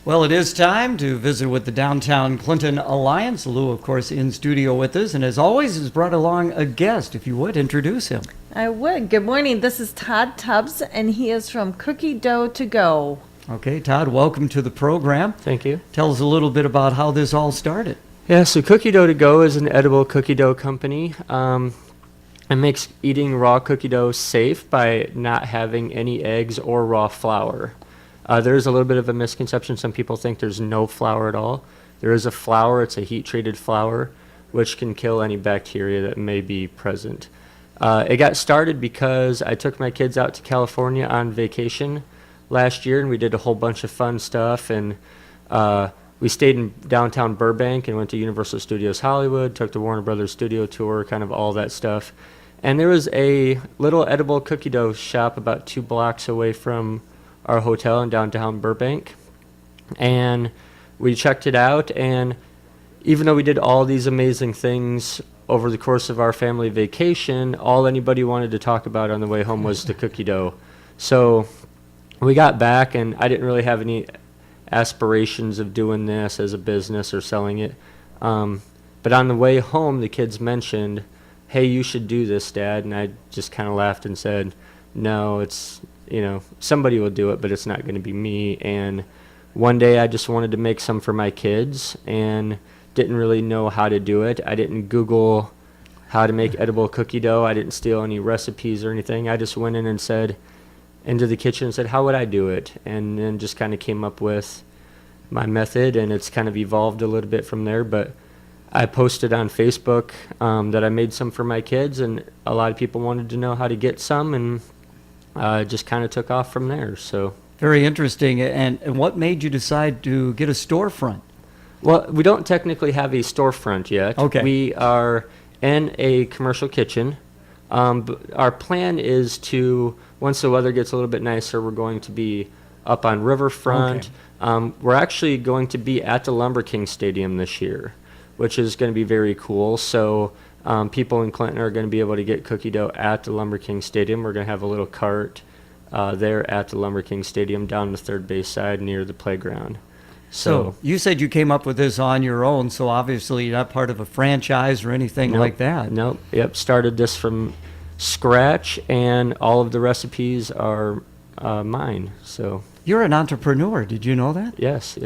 Well, it is time to visit with the Downtown Clinton Alliance. Lou, of course, in studio with us, and as always, has brought along a guest. If you would, introduce him. I would. Good morning. This is Todd Tubbs, and he is from Cookie Dough to Go. Okay, Todd, welcome to the program. Thank you. Tell us a little bit about how this all started. Yeah, so Cookie Dough to Go is an edible cookie dough company. It makes eating raw cookie dough safe by not having any eggs or raw flour. There's a little bit of a misconception. Some people think there's no flour at all. There is a flour. It's a heat-treated flour, which can kill any bacteria that may be present. It got started because I took my kids out to California on vacation last year, and we did a whole bunch of fun stuff. And we stayed in downtown Burbank and went to Universal Studios Hollywood, took the Warner Brothers studio tour, kind of all that stuff. And there was a little edible cookie dough shop about 2 blocks away from our hotel in downtown Burbank, and we checked it out. And even though we did all these amazing things over the course of our family vacation, all anybody wanted to talk about on the way home was the cookie dough. So we got back, and I didn't really have any aspirations of doing this as a business or selling it, but on the way home the kids mentioned, "Hey, you should do this, Dad," and I just kind of laughed and said, "No, it's, somebody will do it, but it's not going to be me." And one day I just wanted to make some for my kids and didn't really know how to do it. I didn't Google how to make edible cookie dough. I didn't steal any recipes or anything. I just went in and said, into the kitchen and said, how would I do it? And then just kind of came up with my method, and it's kind of evolved a little bit from there. But I posted on Facebook that I made some for my kids, and a lot of people wanted to know how to get some, and it just kind of took off from there. So Very interesting. And what made you decide to get a storefront? Well, we don't technically have a storefront yet. Okay. We are in a commercial kitchen. But our plan is to, once the weather gets a little bit nicer, we're going to be up on Riverfront. Okay. We're actually going to be at the Lumber King Stadium this year, which is going to be very cool. So people in Clinton are going to be able to get cookie dough at the Lumber King Stadium. We're going to have a little cart there at the Lumber King Stadium down the third base side near the playground. So you said you came up with this on your own, so obviously you're not part of a franchise or anything like that. Nope. Yep. Started this from scratch, and all of the recipes are mine. So You're an entrepreneur. Did you know that? yes.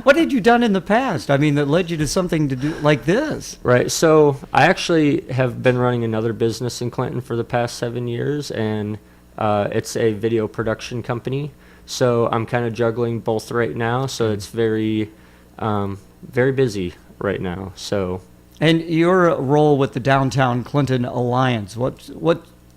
What had you done in the past? I mean, that led you to something to do like this? Right. So I actually have been running another business in Clinton for the past 7 years, and it's a video production company. So I'm kind of juggling both right now. So it's very, very busy right now. So. And your role with the Downtown Clinton Alliance, what's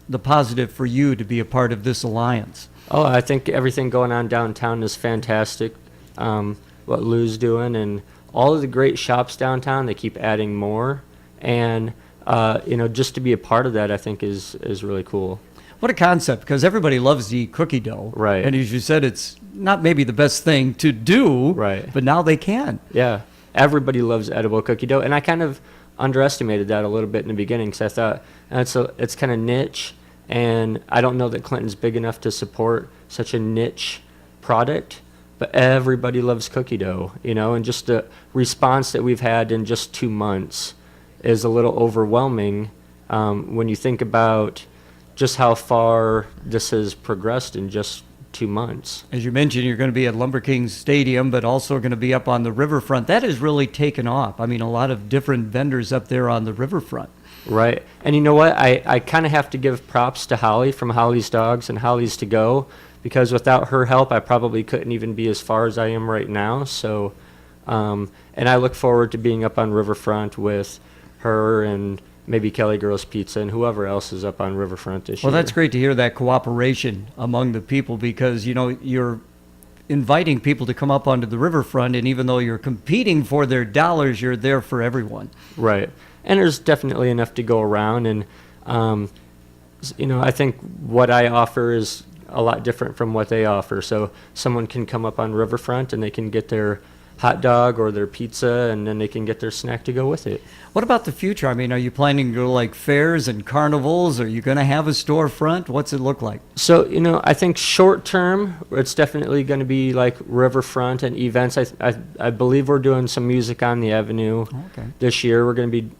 the positive for you to be a part of this alliance? Oh, I think everything going on downtown is fantastic. What Lou's doing, and all of the great shops downtown, they keep adding more. And, just to be a part of that, I think is really cool. What a concept, because everybody loves to eat cookie dough. Right. And as you said, it's not maybe the best thing to do, Right. but now they can. Yeah. Everybody loves edible cookie dough. And I kind of underestimated that a little bit in the beginning, because I thought it's kind of niche. And I don't know that Clinton's big enough to support such a niche product, but everybody loves cookie dough, and just the response that we've had in just 2 months is a little overwhelming when you think about just how far this has progressed in just 2 months. As you mentioned, you're going to be at Lumber King Stadium, but also going to be up on the riverfront. That has really taken off. I mean, a lot of different vendors up there on the riverfront. Right. And you know what? I kind of have to give props to Holly from Holly's Dogs and Holly's To Go, because without her help, I probably couldn't even be as far as I am right now. So, and I look forward to being up on Riverfront with her and maybe Kelly Girls Pizza and whoever else is up on Riverfront this year. Well, that's great to hear that cooperation among the people, because, you're inviting people to come up onto the riverfront, and even though you're competing for their dollars, you're there for everyone. Right. And there's definitely enough to go around. And, I think what I offer is a lot different from what they offer. So someone can come up on Riverfront and they can get their hot dog or their pizza, and then they can get their snack to go with it. What about the future? I mean, are you planning to go like fairs and carnivals? Are you going to have a storefront? What's it look like? So, I think short term, it's definitely going to be like riverfront and events. I believe we're doing some music on the avenue Okay. this year. We're going to be,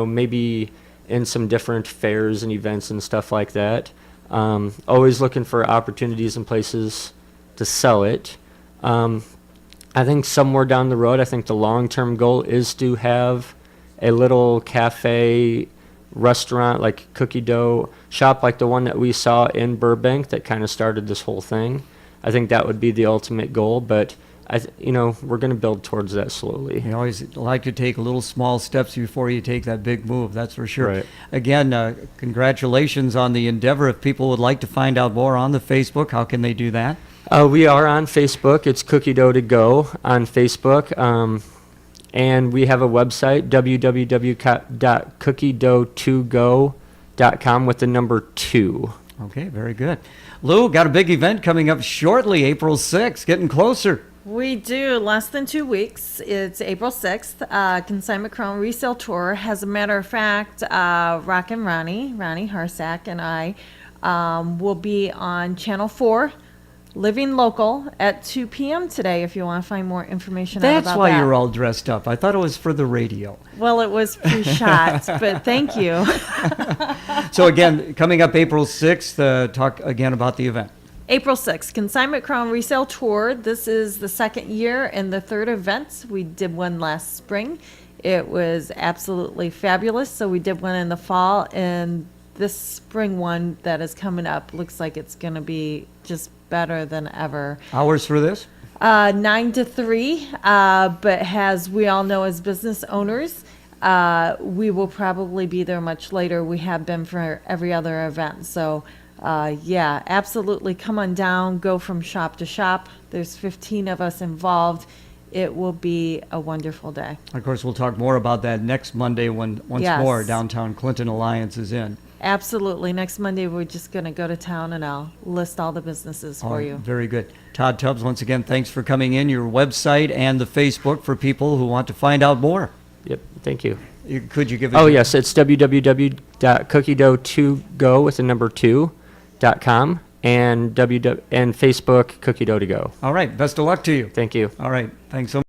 maybe in some different fairs and events and stuff like that. Always looking for opportunities and places to sell it. I think somewhere down the road, I think the long-term goal is to have a little cafe restaurant, like cookie dough shop, like the one that we saw in Burbank that kind of started this whole thing. I think that would be the ultimate goal, but we're going to build towards that slowly. You always like to take little small steps before you take that big move, that's for sure. Right. Again, congratulations on the endeavor. If people would like to find out more on the Facebook, how can they do that? We are on Facebook. It's Cookie Dough to Go on Facebook. And we have a website, www.cookiedoughtogo.com with the number 2. Okay, very good. Lou, got a big event coming up shortly, April 6th, getting closer. We do, less than 2 weeks. It's April 6th. Consignment Crown Resale Tour. As a matter of fact, Rockin' Ronnie Harsack, and I will be on Channel 4, Living Local, at 2 p.m. today if you want to find more information out about that. That's why you're all dressed up. I thought it was for the radio. Well, it was pre-shot, but thank you. So again, coming up April 6th, talk again about the event. April 6th, Consignment Crown Resale Tour. This is the second year and the third event. We did one last spring. It was absolutely fabulous. So we did one in the fall, and this spring one that is coming up looks like it's going to be just better than ever. Hours for this? 9 to 3, but as we all know as business owners, we will probably be there much later. We have been for every other event. So, yeah, absolutely come on down, go from shop to shop. There's 15 of us involved. It will be a wonderful day. Of course, we'll talk more about that next Monday when once Yes. more Downtown Clinton Alliance is in. Absolutely. Next Monday, we're just going to go to town and I'll list all the businesses for you. Very good. Todd Tubbs, once again, thanks for coming in. Your website and the Facebook for people who want to find out more. Yep, thank you. Could you give it? Oh, yes, it's www.cookiedoughtogo with the number 2.com and Facebook Cookie Dough to Go. All right. Best of luck to you. Thank you. All right. Thanks so much.